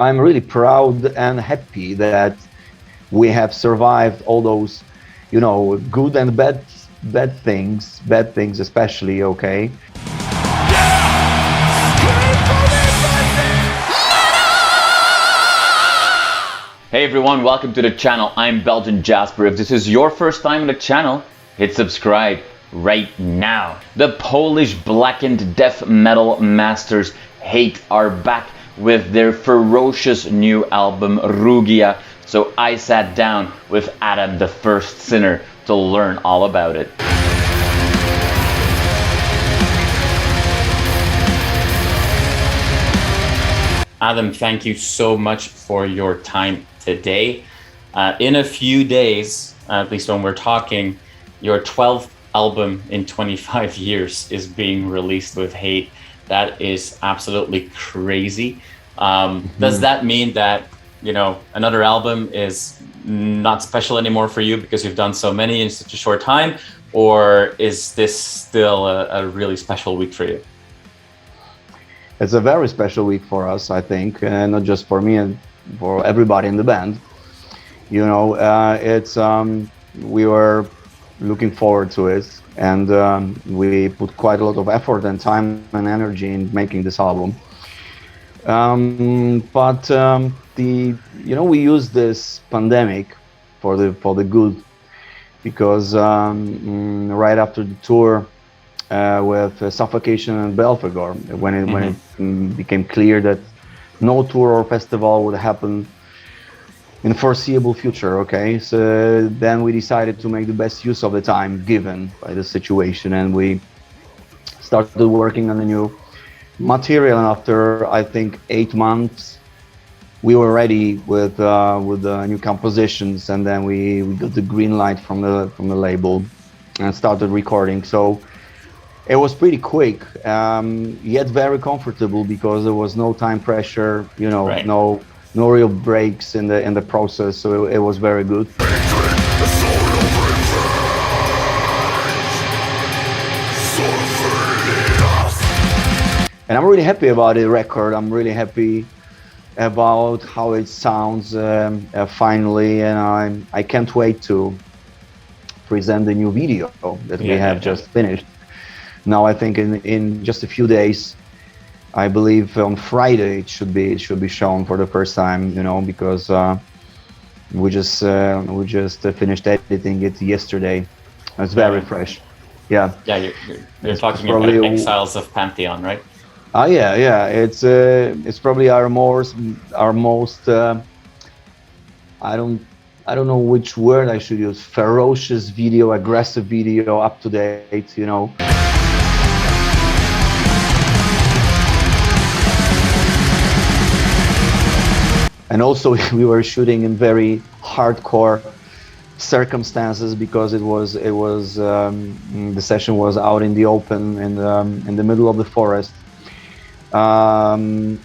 I'm really proud and happy that we have survived all those, good and bad things especially, okay? Hey everyone, welcome to the channel. I'm Belgian Jasper. If this is your first time on the channel, hit subscribe right now. The Polish blackened death metal masters Hate are back with their ferocious new album Rugia. So I sat down with Adam the First Sinner to learn all about it. Adam, thank you so much for your time today. In a few days, at least when we're talking, your 12th album in 25 years is being released with Hate. That is absolutely crazy. Does that mean that, another album is not special anymore for you because you've done so many in such a short time? Or is this still a really special week for you? It's a very special week for us, I think, not just for me and for everybody in the band. We were looking forward to it, and we put quite a lot of effort and time and energy in making this album. We use this pandemic for the good, because right after the tour with Suffocation and Belfagor, when it became clear that no tour or festival would happen in the foreseeable future, okay, so then we decided to make the best use of the time given by the situation, and we started working on a new material. And after, I think, 8 months, we were ready with the new compositions, and then we got the green light from the label and started recording. So it was pretty quick, yet very comfortable, because there was no time pressure, Right. no real breaks in the process. So it was very good. And I'm really happy about the record. I'm really happy about how it sounds finally, and I can't wait to present the new video that we have just finished. Now I think in just a few days, I believe on Friday it should be shown for the first time, because we just finished editing it yesterday. It's very fresh. Yeah. Yeah, you're talking about Exiles of Pantheon, right? Yeah. It's probably our most I don't know which word I should use. Ferocious video, aggressive video, up to date, And also we were shooting in very hardcore circumstances, because the session was out in the open, in the middle of the forest. One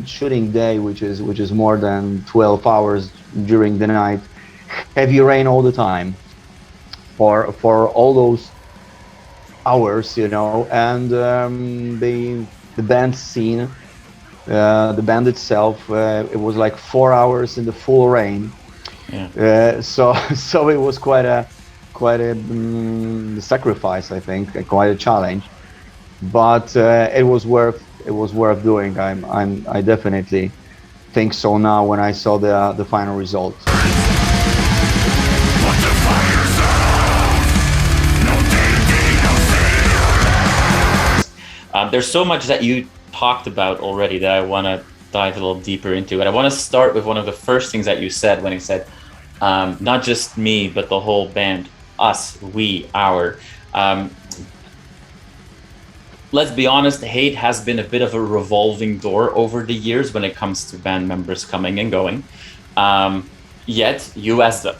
shooting day, which is more than 12 hours during the night, heavy rain all the time for all those hours, and the band scene. The band itself, it was like 4 hours in the full rain. Yeah. So it was quite a sacrifice, I think, quite a challenge. But it was worth doing. I definitely think so now when I saw the final result. There's so much that you talked about already that I want to dive a little deeper into, and I want to start with one of the first things that you said, when you said not just me but the whole band, us, we, our. Let's be honest, Hate has been a bit of a revolving door over the years when it comes to band members coming and going. Yet you, as the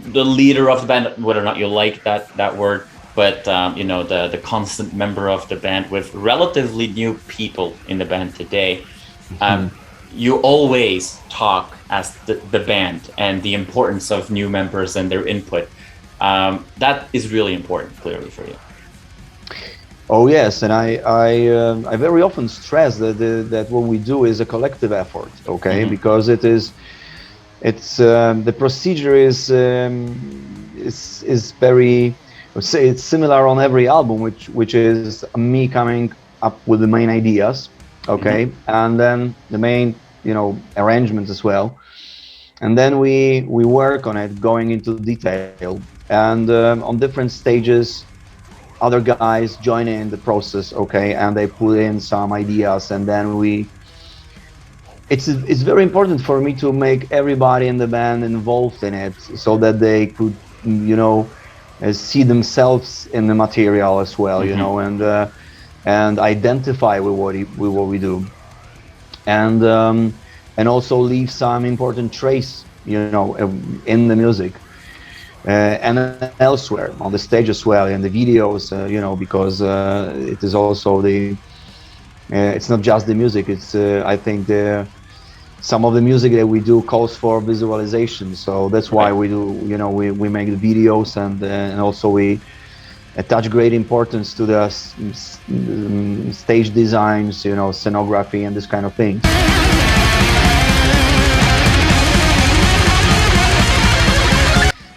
leader of the band, whether or not you like that word, but the constant member of the band, with relatively new people in the band today, you always talk as the band and the importance of new members and their input. That is really important, clearly, for you. Oh yes, and I very often stress that that what we do is a collective effort, okay? Because the procedure is very, I would say it's similar on every album, which is me coming up with the main ideas, okay, and then the main, you know, arrangements as well, and then we work on it, going into detail, and on different stages other guys join in the process, okay, and they put in some ideas, and then it's very important for me to make everybody in the band involved in it, so that they could, you know, see themselves in the material as well, you know, and identify with what we do, and also leave some important trace, you know, in the music. And elsewhere on the stage as well, in the videos, you know, because it is also it's not just the music. It's I think some of the music that we do calls for visualization, so that's why we do, you know, we make the videos, and also we attach great importance to the stage designs, you know, scenography and this kind of thing.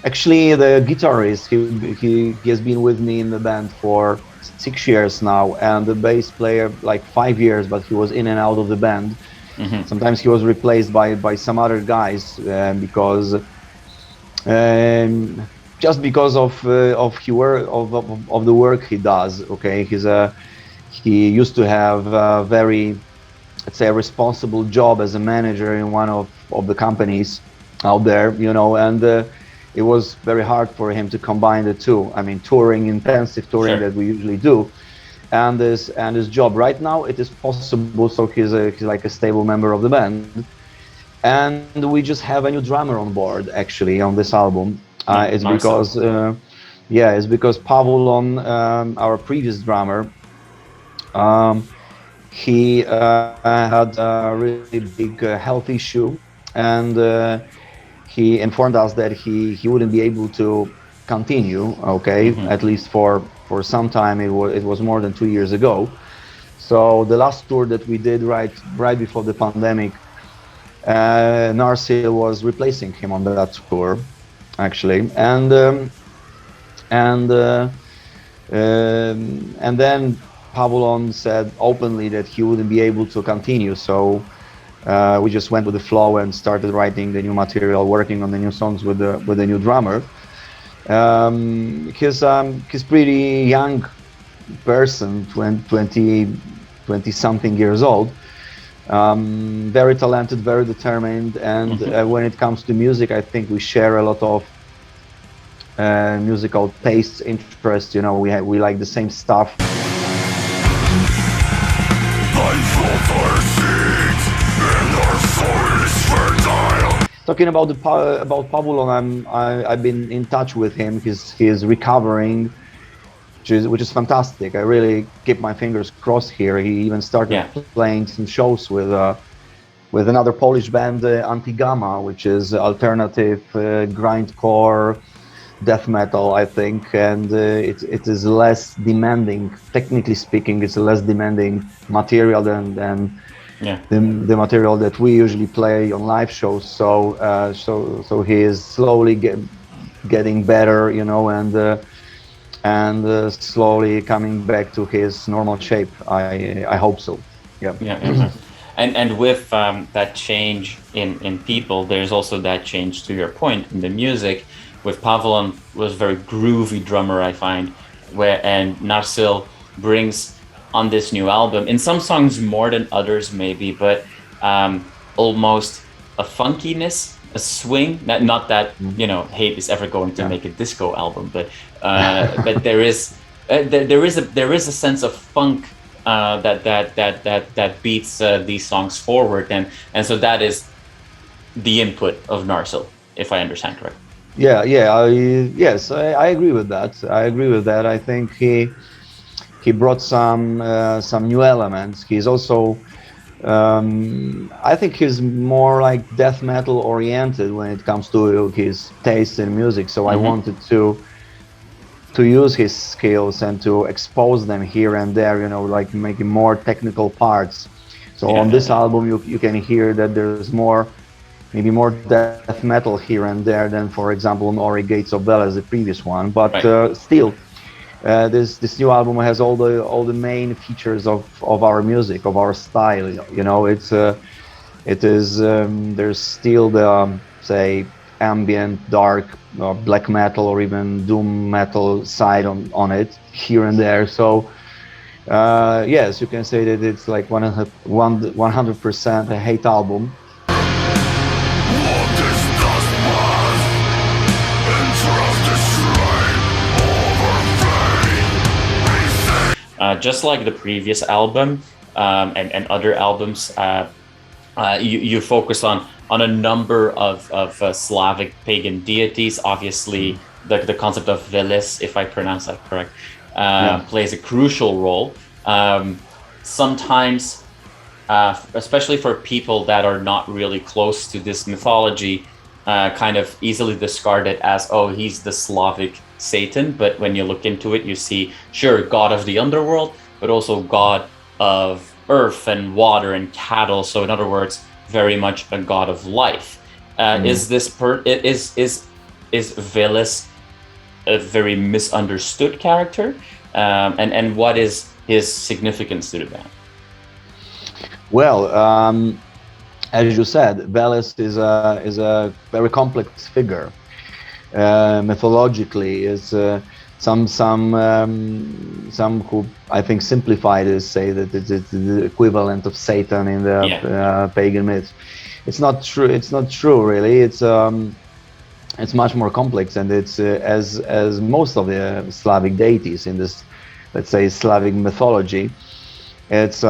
Actually, the guitarist, he has been with me in the band for 6 years now, and the bass player like 5 years, but he was in and out of the band. Sometimes he was replaced by some other guys because just because of the work he does. Okay, he used to have a very, let's say, a responsible job as a manager in one of the companies out there, you know, and it was very hard for him to combine the two. I mean, intensive touring that we usually do, and his job. Right now it is possible, so he's like a stable member of the band, and we just have a new drummer on board actually on this album. It's because it's because Pavel, on our previous drummer, he had a really big health issue, and he informed us that he wouldn't be able to continue, okay, at least for some time. It was more than 2 years ago. So the last tour that we did right before the pandemic, Narsil was replacing him on that tour, actually, and then Pavlon said openly that he wouldn't be able to continue. So we just went with the flow and started writing the new material, working on the new songs with the new drummer. He's pretty young person, 20 something years old, very talented, very determined, and when it comes to music, I think we share a lot of musical tastes, interests. You know, we like the same stuff. Talking about Pavlon, I've been in touch with him. He's recovering, which is fantastic. I really keep my fingers crossed here. He even started playing some shows with another Polish band, Anti-Gamma, which is alternative grindcore death metal, I think, and it is less demanding. Technically speaking, it's a less demanding material than the material that we usually play on live shows. So he is slowly getting better, you know, and slowly coming back to his normal shape. I hope so. Yeah. And with that change in people, there's also that change, to your point, in the music. With Pavlon was a very groovy drummer, I find, and Narsil brings on this new album, in some songs more than others maybe, but almost a funkiness, a swing. Not that, you know, Hate is ever going to make a disco album, but there is a sense of funk that beats these songs forward, and so that is the input of Narsil, if I understand correctly. Yes, I agree with that. I think he brought some new elements. He's also I think he's more like death metal oriented when it comes to his taste in music. So I wanted to to use his skills and to expose them here and there, you know, like making more technical parts. So on this album, you can hear that there's more, maybe more death metal here and there than, for example, on Ori Gates of Veles, the previous one. But still, this new album has all the main features of our music, of our style. You know, it is there's still the say ambient, dark, black metal, or even doom metal side on it here and there. So yes, you can say that it's like 100% a hate album. Just like the previous album and other albums, you focus on a number of Slavic pagan deities. Obviously, the concept of Veles, if I pronounce that correct, plays a crucial role. Sometimes, especially for people that are not really close to this mythology, kind of easily discard it as, oh, he's the Slavic Satan. But when you look into it, you see, sure, god of the underworld, but also god of earth and water and cattle. So in other words, very much a god of life. Is Veles a very misunderstood character? And what is his significance to the band? Well, as you said, Veles is a very complex figure. Mythologically, is some who I think simplify this say that it's the equivalent of Satan in the pagan myths. It's not true. It's not true, really. It's much more complex, and it's as most of the Slavic deities in this, let's say, Slavic mythology. It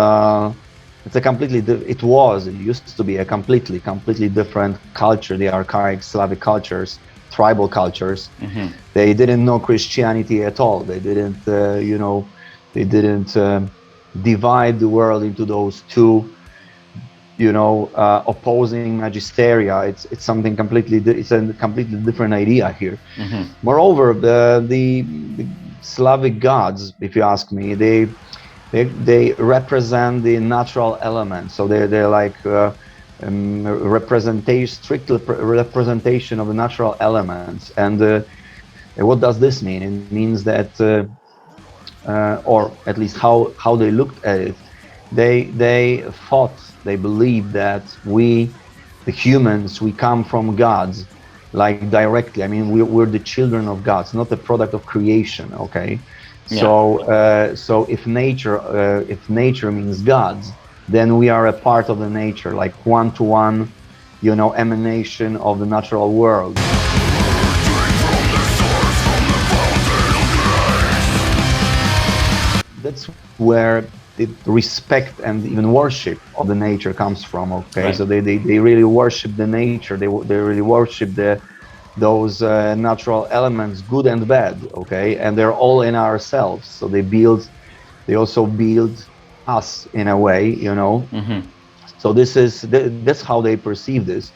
used to be a completely different culture. The archaic Slavic cultures, tribal cultures. They didn't know Christianity at all. They didn't, divide the world into those two, opposing magisteria. It's something completely. It's a completely different idea here. Moreover, the Slavic gods, if you ask me, they represent the natural element. So they're like strict representation of the natural elements. And what does this mean? It means that, or at least how they looked at it, they believed that we, the humans, we come from gods, like directly. I mean, we're the children of gods, not the product of creation. Okay. Yeah. So if nature means gods, then we are a part of the nature, like one-to-one, emanation of the natural world. That's where the respect and even worship of the nature comes from. Okay, right. So they really worship the nature. They really worship those natural elements, good and bad. Okay, and they're all in ourselves. So they also build us in a way, So that's how they perceive this.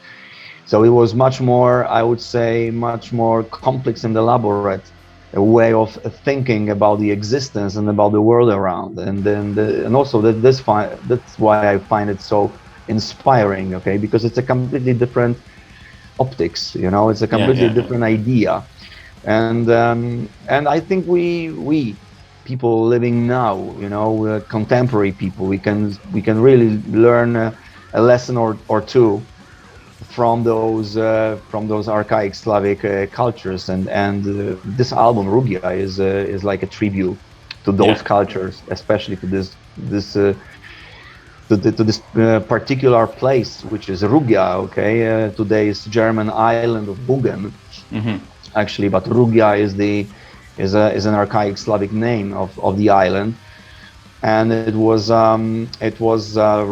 So it was much more, I would say, much more complex and elaborate a way of thinking about the existence and about the world around. And then that's why I find it so inspiring. Okay, because it's a completely different optics. It's a completely different idea. And I think we people living now, contemporary people, we can really learn a lesson or two from those archaic Slavic cultures, and this album Rugia is like a tribute to those cultures, especially to this particular place, which is Rugia. Okay, today's German island of Bugen, actually, but Rugia is an archaic Slavic name of the island, and it was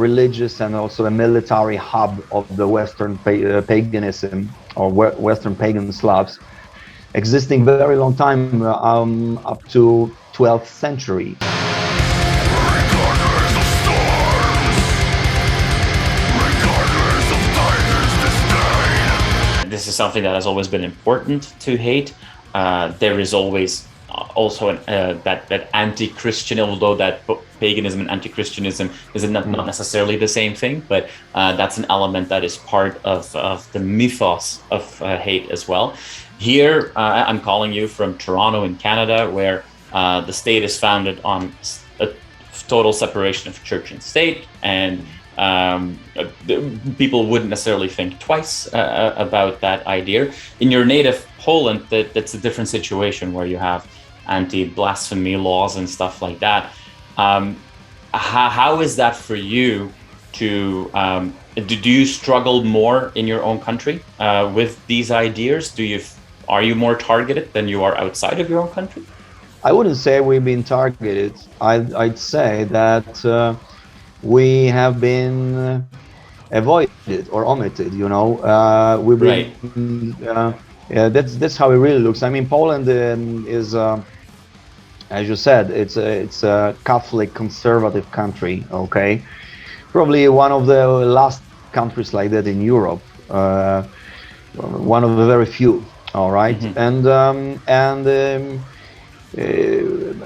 religious and also a military hub of the Western paganism, or Western pagan Slavs, existing very long time, up to 12th century. This is something that has always been important to hate. There is always also that anti-Christian, although that paganism and anti-Christianism is not necessarily the same thing, but that's an element that is part of the mythos of hate as well. Here, I'm calling you from Toronto in Canada, where the state is founded on a total separation of church and state, and people wouldn't necessarily think twice about that idea. In your native Poland, that's a different situation where you have anti-blasphemy laws and stuff like that. How is that for you to, do you struggle more in your own country with these ideas? Are you more targeted than you are outside of your own country? I wouldn't say we've been targeted. I'd say that we have been avoided or omitted. We've been. Right. Yeah, that's how it really looks. I mean, Poland is, as you said, it's a Catholic conservative country. Okay, probably one of the last countries like that in Europe. One of the very few. All right, and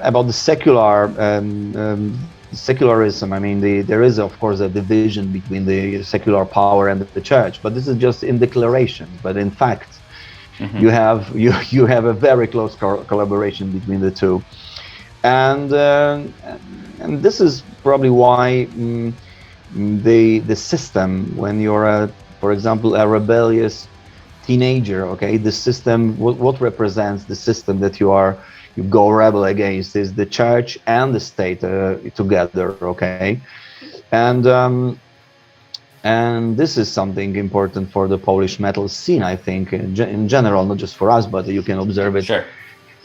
about the secularism, I mean, there is of course a division between the secular power and the church, but this is just in declaration. But in fact, you have a very close collaboration between the two, and this is probably why the system, when you're for example, a rebellious teenager, okay, the system, what represents the system that you go rebel against is the church and the state together, okay, and this is something important for the Polish metal scene, I think, in general, not just for us, but you can observe it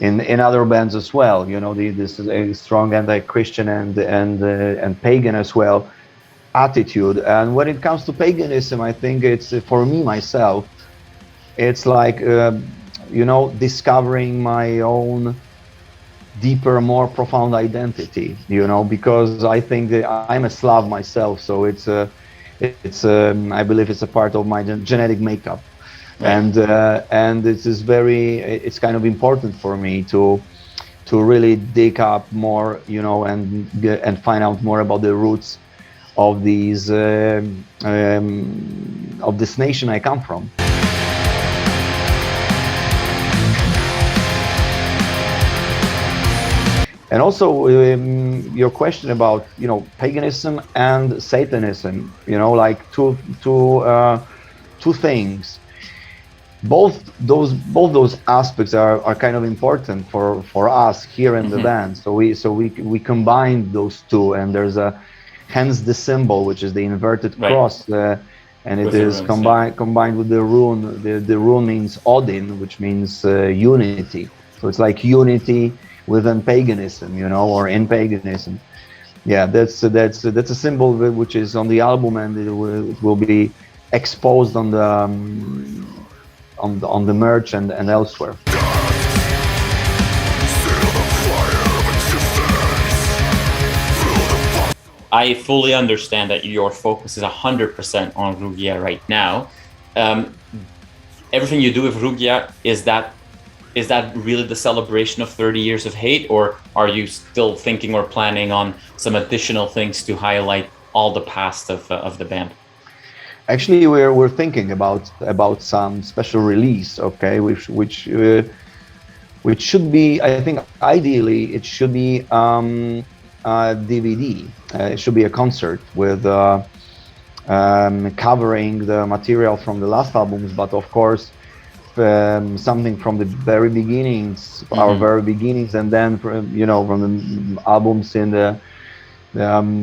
in other bands as well. This is a strong anti-Christian and pagan as well attitude. And when it comes to paganism, I think it's, for me myself, it's like discovering my own deeper, more profound identity, because I think that I'm a Slav myself, so it's I believe it's a part of my genetic makeup, and it's kind of important for me to really dig up more, and find out more about the roots of these of this nation I come from. And also your question about paganism and Satanism, like two things. Both those aspects are kind of important for us here in the band. So we combine those two, and there's hence the symbol, which is the inverted cross, and it is combined with the rune. The rune means Odin, which means unity. So it's like unity within paganism, or in paganism. Yeah, that's a symbol which is on the album, and it will be exposed on the merch and elsewhere. I fully understand that your focus is 100% on Rugia right now. Everything you do with Rugia, is that really the celebration of 30 years of hate, or are you still thinking or planning on some additional things to highlight all the past of the band? Actually, we're thinking about some special release, okay, which should be, I think, ideally it should be a DVD. It should be a concert with covering the material from the last albums, but of course something from the very beginnings, our very beginnings, and then from the albums in the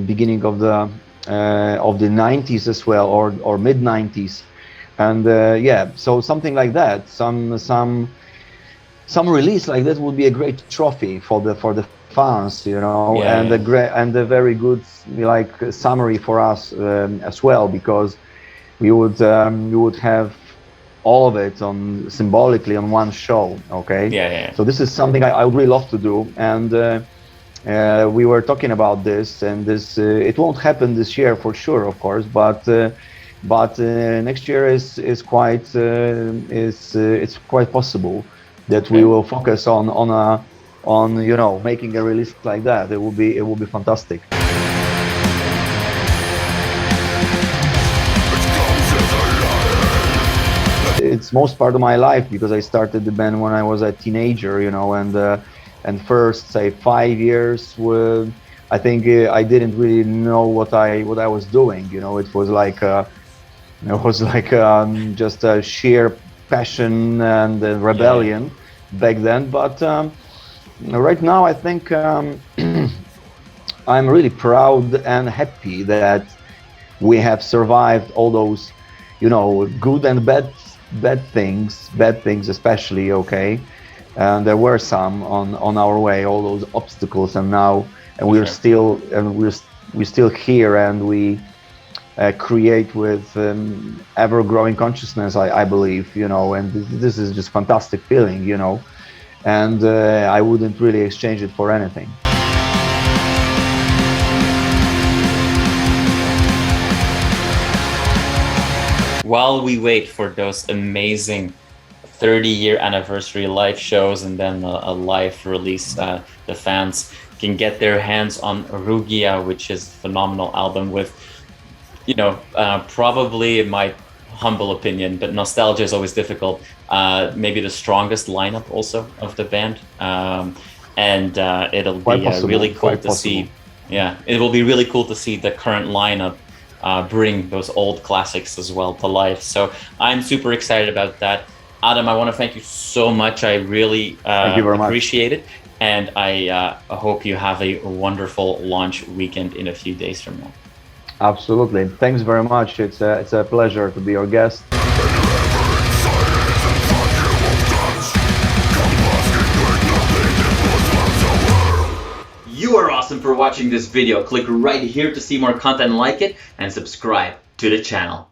beginning of the 90s as well, or mid 90s, and so something like that, some release like that would be a great trophy for the fans, and a very good summary for us as well, because we would have all of it symbolically on one show, okay? So this is something I would really love to do, and we were talking about this, and this it won't happen this year for sure, of course, but next year is quite it's quite possible that we will focus on on, you know, making a release like that. It will be fantastic. It's most part of my life because I started the band when I was a teenager, you know, and first say 5 years with, I think I didn't really know what I was doing, you know. It was like just a sheer passion and rebellion back then. But right now, I think I'm really proud and happy that we have survived all those, you know, good and bad things especially, okay. And there were some on our way, all those obstacles, and now we're still here, and we create with ever-growing consciousness, I believe, you know, and this is just fantastic feeling, you know, and I wouldn't really exchange it for anything. While we wait for those amazing 30-year anniversary live shows and then a live release, the fans can get their hands on Rugia, which is a phenomenal album with, you know, probably, in my humble opinion, but nostalgia is always difficult, maybe the strongest lineup also of the band. And it'll be really cool to see. Yeah, it will be really cool to see the current lineup bring those old classics as well to life. So I'm super excited about that. Adam, I want to thank you so much. I really appreciate it. And I hope you have a wonderful launch weekend in a few days from now. Absolutely. Thanks very much. It's a pleasure to be your guest. You are awesome for watching this video. Click right here to see more content like it and subscribe to the channel.